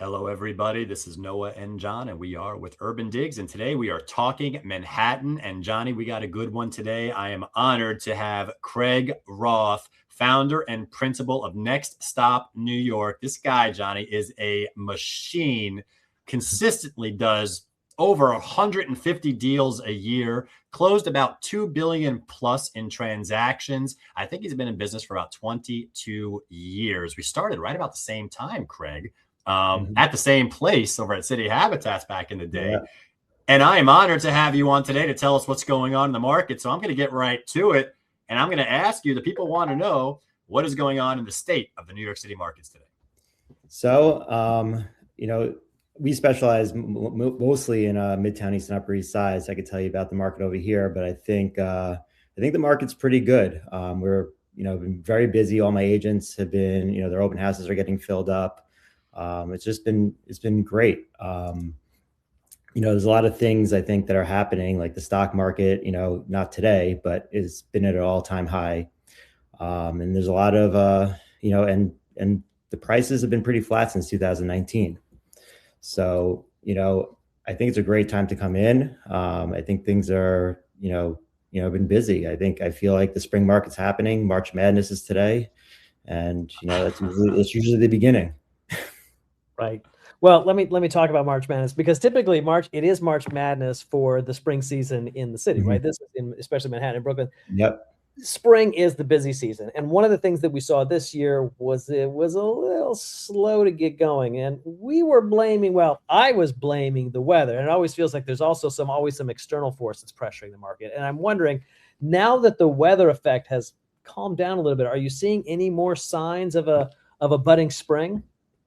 Hello, everybody. This is Noah and John, and we are with UrbanDigs. And today we are talking Manhattan. And Johnny, we got a good one today. I am honored to have Craig Roth, founder and principal of NextStop New York. This guy, Johnny, is a machine, consistently does over 150 deals a year, closed about 2 billion plus in transactions. I think he's been in business for about 22 years. We started right about the same time, Craig. At the same place over at Citi Habitats back in the day. Yeah. And I am honored to have you on today to tell us what's going on in the market. So I'm going to get right to it. And I'm going to ask you, the people want to know what is going on in the state of the New York City markets today. So, we specialize mostly in Midtown East and Upper East Side. So I could tell you about the market over here, but I think the market's pretty good. We're, been very busy. All my agents have been, their open houses are getting filled up. It's been great. There's a lot of things I think that are happening, like the stock market, not today, but it's been at an all-time high. And there's a lot of, and the prices have been pretty flat since 2019. So, I think it's a great time to come in. I think things are, been busy. I feel like the spring market's happening. March Madness is today. And, that's usually the beginning. Right. Well, let me talk about March Madness, because typically it is March Madness for the spring season in the city, right? This is especially Manhattan and Brooklyn. Yep. Spring is the busy season. And one of the things that we saw this year was it was a little slow to get going. And I was blaming the weather. And it always feels like there's also always some external force that's pressuring the market. And I'm wondering, now that the weather effect has calmed down a little bit, are you seeing any more signs of a budding spring?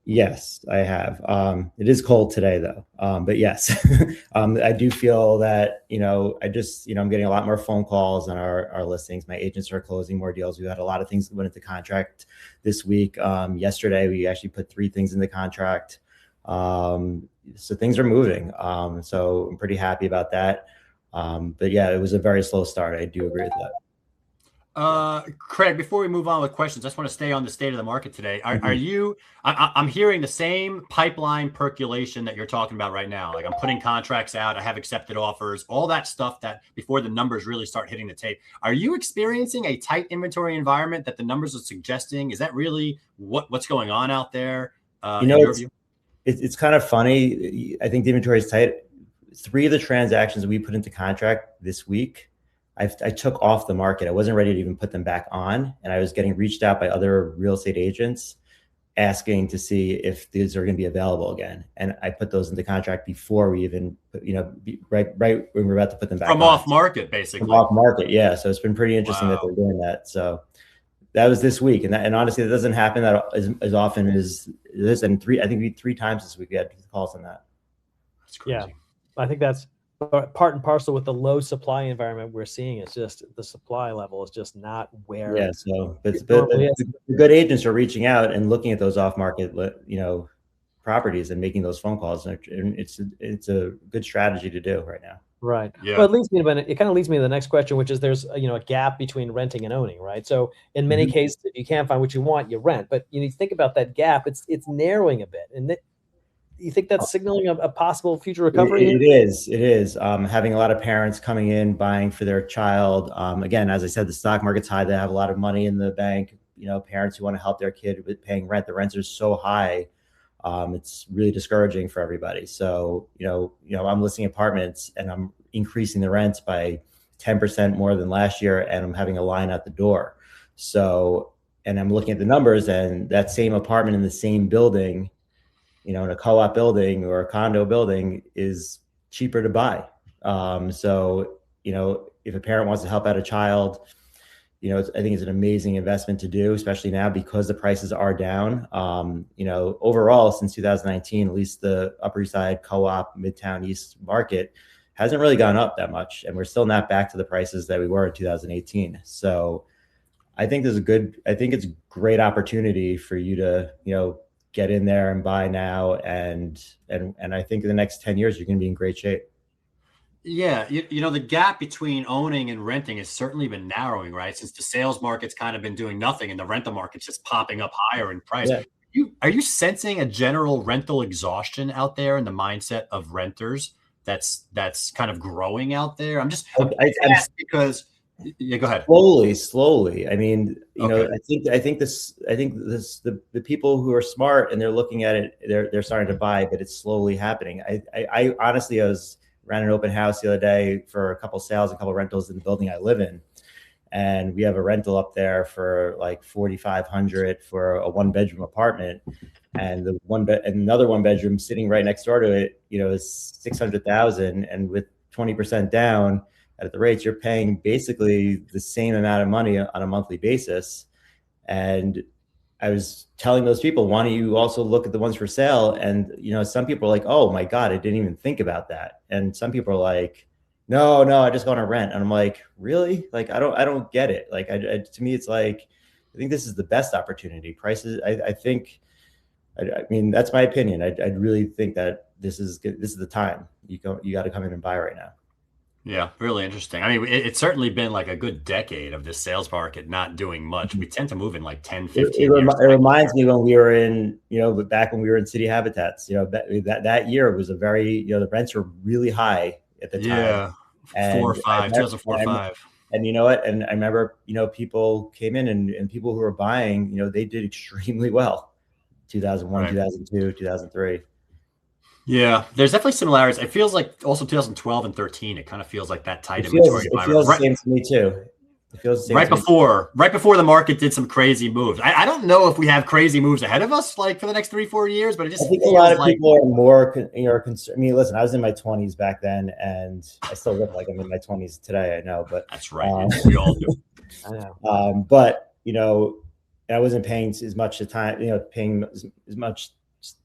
Yes, I have. It is cold today though. But yes, I do feel that, I'm getting a lot more phone calls on our listings. My agents are closing more deals. We had a lot of things that went into contract this week. Yesterday, we actually put 3 things in the contract. So things are moving. So I'm pretty happy about that. But yeah, it was a very slow start. I do agree with that. Craig, before we move on with questions, I just want to stay on the state of the market today. I'm hearing the same pipeline percolation that you're talking about right now. Like, I'm putting contracts out, I have accepted offers, all that stuff that before the numbers really start hitting the tape. Are you experiencing a tight inventory environment that the numbers are suggesting? Is that really what's going on out there? In your view? It's kind of funny. I think the inventory is tight. 3 of the transactions we put into contract this week, I took off the market. I wasn't ready to even put them back on. And I was getting reached out by other real estate agents asking to see if these are going to be available again. And I put those into contract before we even, right when we were about to put them back from off market, basically. From off market, yeah. So it's been pretty interesting that they're doing that. So that was this week. And honestly, it doesn't happen that as often as this. And I think 3 times this week we had calls on that. That's crazy. Yeah, I think that's part and parcel with the low supply environment we're seeing. It's just the supply level is just not where. Yeah, so but the good agents are reaching out and looking at those off market, properties and making those phone calls, and it's a good strategy to do right now. Right. Yeah. Well, it kind of leads me to the next question, which is there's a gap between renting and owning, right? So in many cases, if you can't find what you want, you rent. But you think about that gap; it's narrowing a bit, and you think that's signaling a possible future recovery? It is. Having a lot of parents coming in, buying for their child. Again, as I said, the stock market's high. They have a lot of money in the bank. Parents who want to help their kid with paying rent. The rents are so high. It's really discouraging for everybody. So, I'm listing apartments and I'm increasing the rents by 10% more than last year. And I'm having a line out the door. So, and I'm looking at the numbers, and that same apartment in the same building, in a co-op building or a condo building, is cheaper to buy. So, if a parent wants to help out a child, I think it's an amazing investment to do, especially now because the prices are down. Overall, since 2019, at least the Upper East Side co-op Midtown East market hasn't really gone up that much. And we're still not back to the prices that we were in 2018. So I think it's a great opportunity for you to, get in there and buy now. And I think in the next 10 years, you're going to be in great shape. Yeah. The gap between owning and renting has certainly been narrowing, right? Since the sales market's kind of been doing nothing and the rental market's just popping up higher in price. Yeah. are you sensing a general rental exhaustion out there in the mindset of renters that's kind of growing out there? I'm because yeah, go ahead. Slowly. I mean, you know, I think the people who are smart and they're looking at it, they're starting to buy, but it's slowly happening. I honestly, I ran an open house the other day for a couple sales, a couple rentals in the building I live in. And we have a rental up there for like $4,500 for a 1-bedroom apartment. And another 1-bedroom sitting right next door to it, you know, is $600,000. And with 20% down at the rates, you're paying basically the same amount of money on a monthly basis. And I was telling those people, why don't you also look at the ones for sale? And, you know, some people are like, oh my God, I didn't even think about that. And some people are like, no, I just want to rent. And I'm like, really? Like, I don't get it. Like, to me, it's like, I think this is the best opportunity. Prices, I mean, that's my opinion. I really think that this is the time. You got to come in and buy right now. Yeah, really interesting. I mean, it's certainly been like a good decade of this sales market not doing much. We tend to move in like 10, 15 years. It reminds me when we were in, you know, back when we were in Citi Habitats, you know, that year was a very, you know, the rents were really high at the time. Yeah, 2004, 5. And you know what? And I remember, you know, people came in and people who were buying, you know, they did extremely well. 2001, right. 2002, 2003. Yeah, there's definitely similarities. It feels like also 2012 and 13. It kind of feels like that tight inventory. It feels the same to me too. It feels the same right before the market did some crazy moves. I don't know if we have crazy moves ahead of us, like for the next 3-4 years, but it just I think a lot of people are more concerned. I mean, listen, I was in my 20s back then, and I still look like I'm in my 20s today. I know, but that's right. We all do. I know. But you know, I wasn't paying as much time. You know, paying as much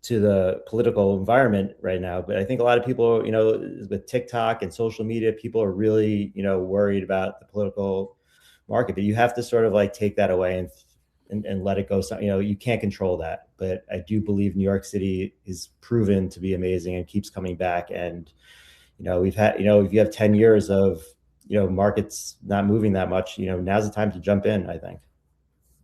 to the political environment right now. But I think a lot of people, you know, with TikTok and social media, people are really, you know, worried about the political market. But you have to sort of like take that away and let it go. So, you know, you can't control that. But I do believe New York City is proven to be amazing and keeps coming back. And, you know, we've had, you know, if you have 10 years of, you know, markets not moving that much, you know, now's the time to jump in, I think.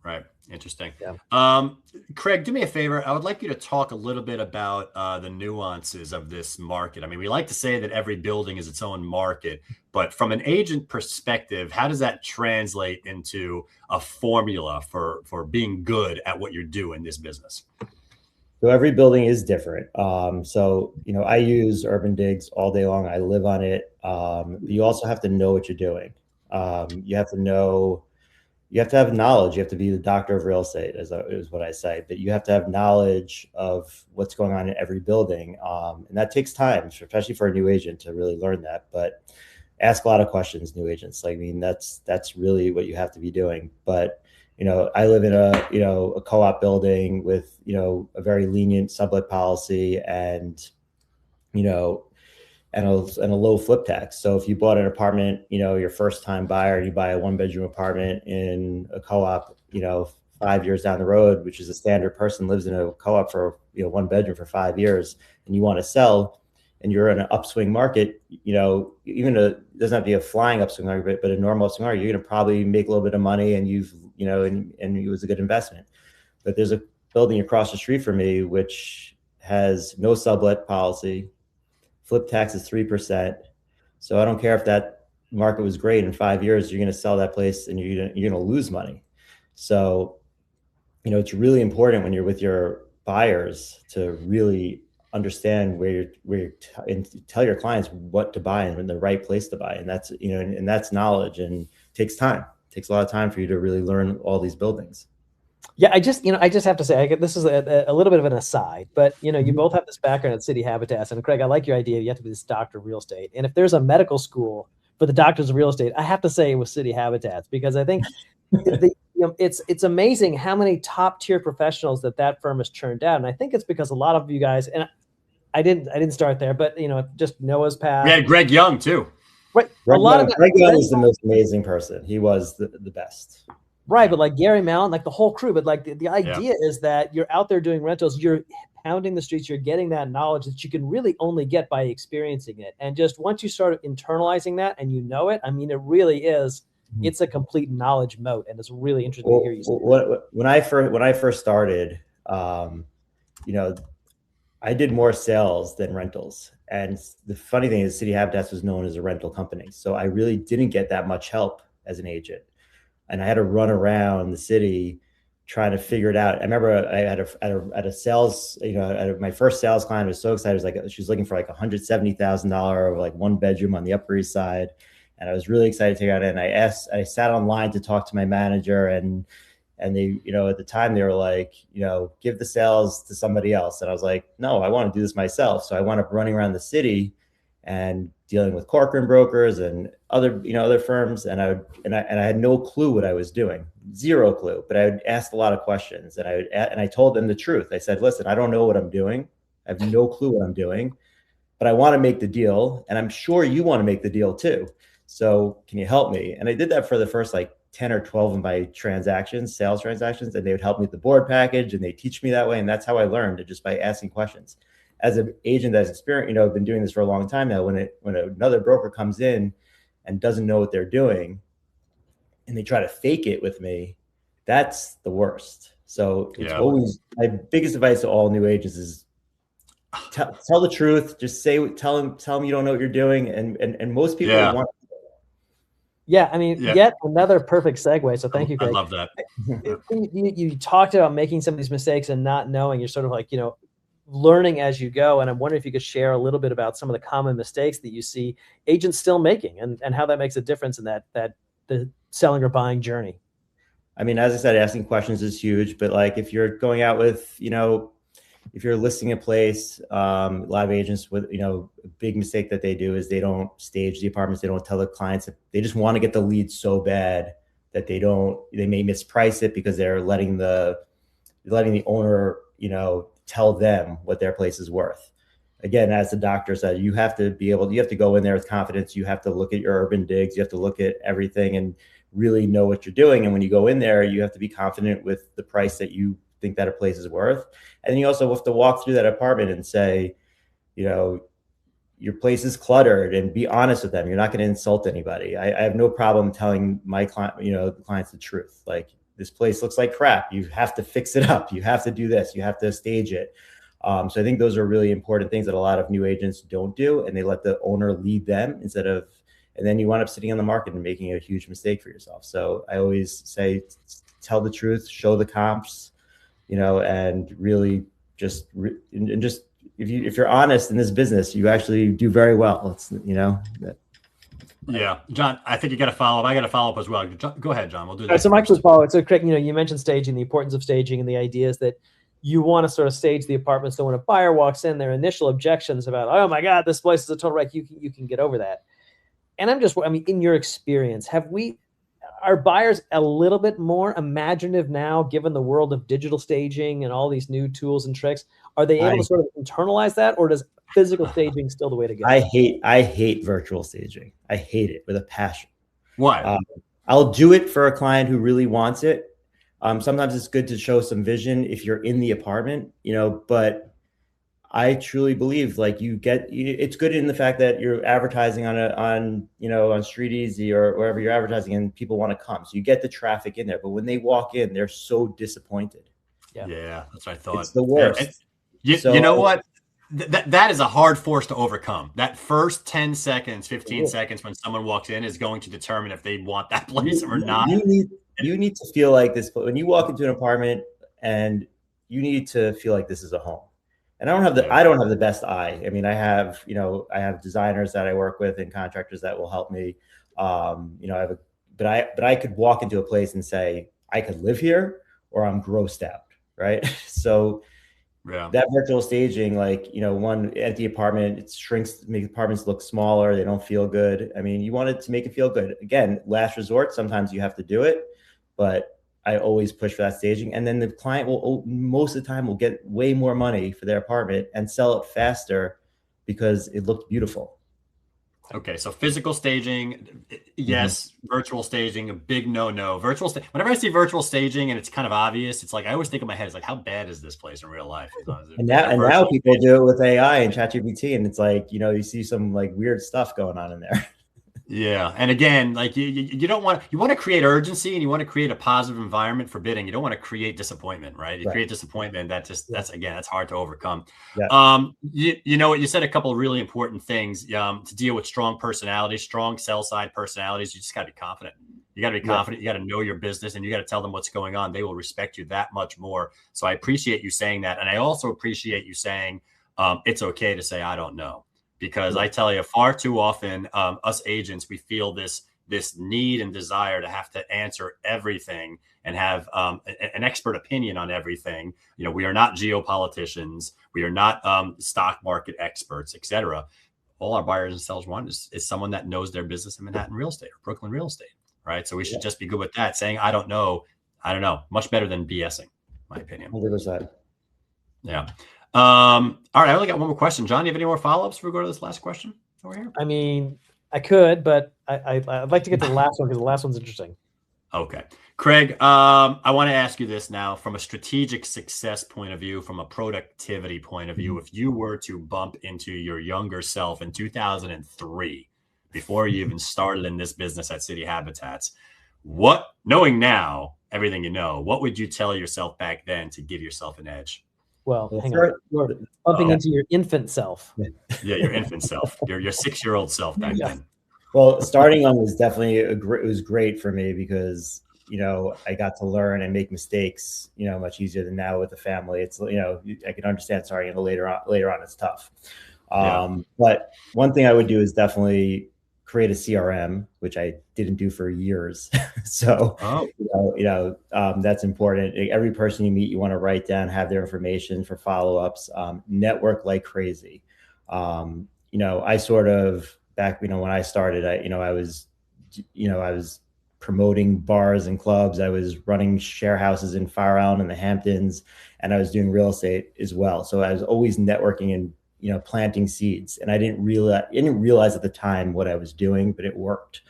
Right. Interesting. Yeah. Craig, do me a favor. I would like you to talk a little bit about the nuances of this market. I mean, we like to say that every building is its own market, but from an agent perspective, how does that translate into a formula for being good at what you do in this business? So every building is different. So, you know, I use UrbanDigs all day long. I live on it. You also have to know what you're doing. You have to have knowledge. You have to be the doctor of real estate, is what I say. But you have to have knowledge of what's going on in every building. And that takes time, especially for a new agent to really learn that. But ask a lot of questions, new agents. Like, I mean, that's really what you have to be doing. But, you know, I live in a co-op building with, you know, a very lenient sublet policy and, you know, and a low flip tax. So if you bought an apartment, you know, your first time buyer, you buy a 1-bedroom apartment in a co-op, you know, 5 years down the road, which is a standard person lives in a co-op for, you know, 1-bedroom for 5 years, and you want to sell and you're in an upswing market, you know, even it doesn't have to be a flying upswing market, but a normal upswing market, you're going to probably make a little bit of money and and it was a good investment. But there's a building across the street from me, which has no sublet policy. Flip tax is 3%. So I don't care if that market was great in 5 years, you're going to sell that place and you're going to lose money. So, you know, it's really important when you're with your buyers to really understand and tell your clients what to buy and the right place to buy. And that's, you know, and that's knowledge and it takes time. It takes a lot of time for you to really learn all these buildings. Yeah, I just have to say, this is a little bit of an aside, but, you know, you both have this background at Citi Habitats, and Craig, I like your idea. You have to be this doctor of real estate. And if there's a medical school for the doctors of real estate, I have to say it was Citi Habitats, because I think it's amazing how many top tier professionals that firm has churned out. And I think it's because a lot of you guys, and I didn't start there, but, you know, just Noah's path. We had Greg Young too. Right. Greg Young is the most amazing person. He was the best. Right, but like Gary Mallon, like the whole crew, but like the idea is that you're out there doing rentals, you're pounding the streets, you're getting that knowledge that you can really only get by experiencing it. And just once you start internalizing that and you know it, I mean, it really is, it's a complete knowledge moat. And it's really interesting to hear you say when I first started, you know, I did more sales than rentals. And the funny thing is Citi Habitats was known as a rental company. So I really didn't get that much help as an agent. And I had to run around the city trying to figure it out. I remember I had a sales, my first sales client was so excited. It was like, she was looking for like $170,000 like 1 bedroom on the Upper East Side. And I was really excited to take it out. And I sat online to talk to my manager, and they, at the time they were like, give the sales to somebody else. And I was like, no, I want to do this myself. So I wound up running around the city and dealing with Corcoran brokers and other firms. And I had no clue what I was doing, zero clue, but I would ask a lot of questions, and I told them the truth. I said, listen, I don't know what I'm doing. I have no clue what I'm doing, but I want to make the deal. And I'm sure you want to make the deal too. So can you help me? And I did that for the first like 10 or 12 of my sales transactions, and they would help me with the board package, and they teach me that way. And that's how I learned, just by asking questions. As an agent that's experienced, I've been doing this for a long time now. When another broker comes in and doesn't know what they're doing, and they try to fake it with me, that's the worst. So it's always my biggest advice to all new agents is tell the truth. Just tell them you don't know what you're doing, and most people want. Yeah, I mean, yet another perfect segue. So thank you, Craig. I love that. You talked about making some of these mistakes and not knowing. You're sort of like, learning as you go. And I'm wondering if you could share a little bit about some of the common mistakes that you see agents still making, and how that makes a difference in that the selling or buying journey. I mean, as I said, asking questions is huge, but like if you're going out with, if you're listing a place, a lot of agents with, a big mistake that they do is they don't stage the apartments. They don't tell the clients. They just want to get the lead so bad that they may misprice it because they're letting the owner, tell them what their place is worth. Again, as the doctor said, you have to go in there with confidence. You have to look at your UrbanDigs. You have to look at everything and really know what you're doing. And when you go in there, you have to be confident with the price that you think that a place is worth. And then you also have to walk through that apartment and say, your place is cluttered, and be honest with them. You're not going to insult anybody. I have no problem telling my clients the truth. Like, this place looks like crap. You have to fix it up. You have to do this. You have to stage it. So I think those are really important things that a lot of new agents don't do, and they let the owner lead them and then you wind up sitting on the market and making a huge mistake for yourself. So I always say, tell the truth, show the comps, and really if you're honest in this business, you actually do very well. Yeah, John, I think you got to follow up. I got to follow up as well. Go ahead, John. We'll do that. So my quick follow-up. So Craig, you mentioned staging, the importance of staging, and the idea is that you want to sort of stage the apartment so when a buyer walks in, their initial objections about, oh my God, this place is a total wreck, you can get over that. And in your experience, are buyers a little bit more imaginative now, given the world of digital staging and all these new tools and tricks? Are they able to sort of internalize that, or does physical staging still the way to go? I hate virtual staging. I hate it with a passion. Why? I'll do it for a client who really wants it. Sometimes it's good to show some vision if you're in the apartment, but I truly believe it's good in the fact that you're advertising on StreetEasy or wherever you're advertising, and people want to come. So you get the traffic in there, but when they walk in, they're so disappointed. Yeah, that's what I thought. It's the worst. You know what? That is a hard force to overcome. That first 10 seconds, 15 seconds when someone walks in is going to determine if they want that place or not. You need to feel like this when you walk into an apartment, and you need to feel like this is a home. And I don't have the best eye. I mean, I have designers that I work with and contractors that will help me. But I could walk into a place and say, I could live here, or I'm grossed out. Right. So that virtual staging, one empty apartment, it shrinks, make apartments look smaller. They don't feel good. I mean, you want it to make it feel good. Again, last resort, sometimes you have to do it, but I always push for that staging. And then the client most of the time will get way more money for their apartment and sell it faster because it looked beautiful. Okay, so physical staging, yes. Virtual staging, a big no-no. Whenever I see virtual staging and it's kind of obvious, it's like I always think in my head, it's like, how bad is this place in real life? And now people do it with AI and ChatGPT, and it's like, you see some like weird stuff going on in there. Yeah. And again, like you don't want, you want to create urgency and you want to create a positive environment for bidding. You don't want to create disappointment, right? You create disappointment that just, that's hard to overcome. Yeah. You know what, you said a couple of really important things, to deal with strong personalities, strong sell side personalities. You just got to be confident. You got to be confident. You got to know your business and you got to tell them what's going on. They will respect you that much more. So I appreciate you saying that. And I also appreciate you saying, it's okay to say, I don't know. Because I tell you, far too often, us agents, we feel this need and desire to have to answer everything and have an expert opinion on everything. You know, we are not geopoliticians, we are not stock market experts, etc. All our buyers and sellers want is someone that knows their business in Manhattan real estate or Brooklyn real estate, right? So we should just be good with that. Saying I don't know, much better than BSing, my opinion. 100%. Yeah. All right. I only got one more question. John, do you have any more follow-ups before we go to this last question over here? I mean, I could, but I'd like to get to the last one because the last one's interesting. Okay. Craig, I want to ask you this now from a strategic success point of view, from a productivity point of view. If you were to bump into your younger self in 2003, before you even started in this business at Citi Habitats, knowing now everything you know, what would you tell yourself back then to give yourself an edge? Well, hang on. You're bumping into your infant self. Yeah, your infant self, your 6-year-old self back then. Well, starting on was definitely it was great for me because, you know, I got to learn and make mistakes, you know, much easier than now with the family. It's, you know, I can understand starting later on it's tough. But one thing I would do is definitely create a CRM, which I didn't do for years. So, that's important. Every person you meet, you want to write down, have their information for follow-ups, network like crazy. I sort of back, when I started, I was promoting bars and clubs. I was running share houses in Fire Island and the Hamptons, and I was doing real estate as well. So I was always networking and, planting seeds. And I didn't realize at the time what I was doing, but it worked.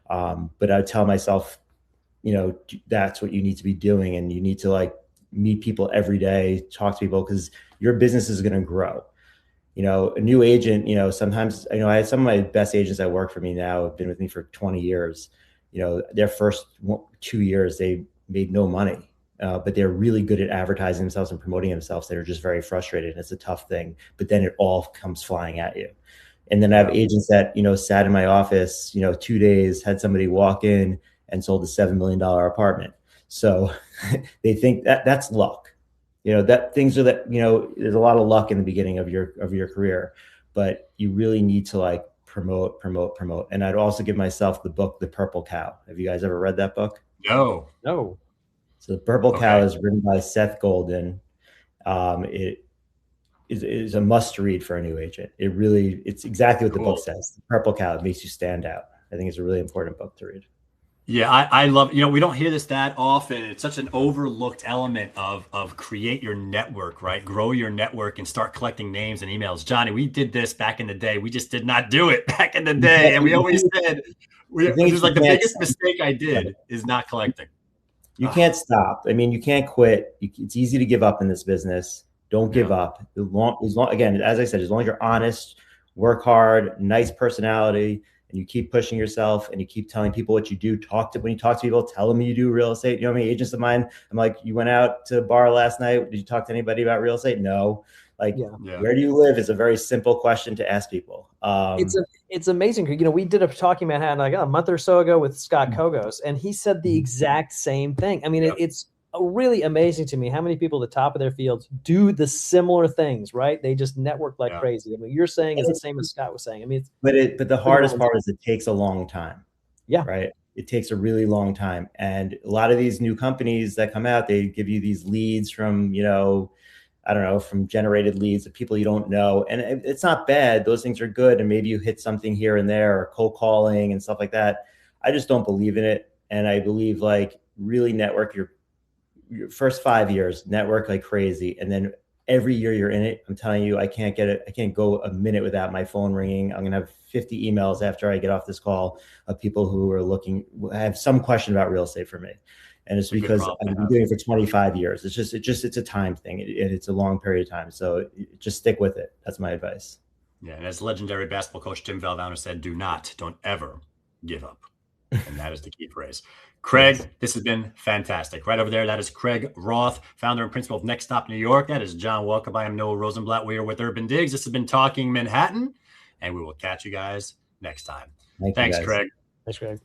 But I would tell myself, that's what you need to be doing. And you need to meet people every day, talk to people, because your business is going to grow. A new agent, sometimes, I had some of my best agents that work for me now have been with me for 20 years. Their first 2 years, they made no money. But they're really good at advertising themselves and promoting themselves. They're just very frustrated. It's a tough thing, but then it all comes flying at you. And then I have agents that, sat in my office, 2 days, had somebody walk in and sold a $7 million apartment. So they think that that's luck, that things are that, there's a lot of luck in the beginning of your career, but you really need to promote. And I'd also give myself the book, The Purple Cow. Have you guys ever read that book? No. So The Purple Cow is written by Seth Godin. It is a must read for a new agent. It's exactly what the book says. The Purple Cow, it makes you stand out. I think it's a really important book to read. Yeah, I love, we don't hear this that often. It's such an overlooked element of create your network, right? Grow your network and start collecting names and emails. Johnny, we did this back in the day. We just did not do it back in the day. And we always said, this is the biggest mistake I did is not collecting. You can't stop. I mean, you can't quit. It's easy to give up in this business. Don't give up. Again, as I said, as long as you're honest, work hard, nice personality, and you keep pushing yourself and you keep telling people what you do. When you talk to people, tell them you do real estate. You know how many agents of mine, I'm like, you went out to a bar last night. Did you talk to anybody about real estate? No. Where do you live is a very simple question to ask people. It's amazing. We did a Talking Manhattan a month or so ago with Scott Kogos, and he said the exact same thing. I mean, it's really amazing to me how many people at the top of their fields do the similar things, right? They just network like crazy. I mean, you're saying is the same as Scott was saying. I mean, but the hardest part is it takes a long time. Yeah. Right. It takes a really long time. And a lot of these new companies that come out, they give you these leads from, from generated leads of people you don't know. And it's not bad. Those things are good. And maybe you hit something here and there, or cold calling and stuff like that. I just don't believe in it. And I believe really network your first 5 years, network like crazy. And then every year you're in it, I'm telling you, I can't go a minute without my phone ringing. I'm going to have 50 emails after I get off this call of people who have some question about real estate for me. And it's because I've been doing it for 25 years. It's a time thing. It's a long period of time. So just stick with it. That's my advice. Yeah. And as legendary basketball coach Tim Valvano said, don't ever give up. And that is the key phrase. Craig, this has been fantastic. Right over there, that is Craig Roth, founder and principal of NextStop New York. That is John Welcome. I am Noah Rosenblatt. We are with UrbanDigs. This has been Talking Manhattan, and we will catch you guys next time. Thanks, Craig. Thanks, Craig.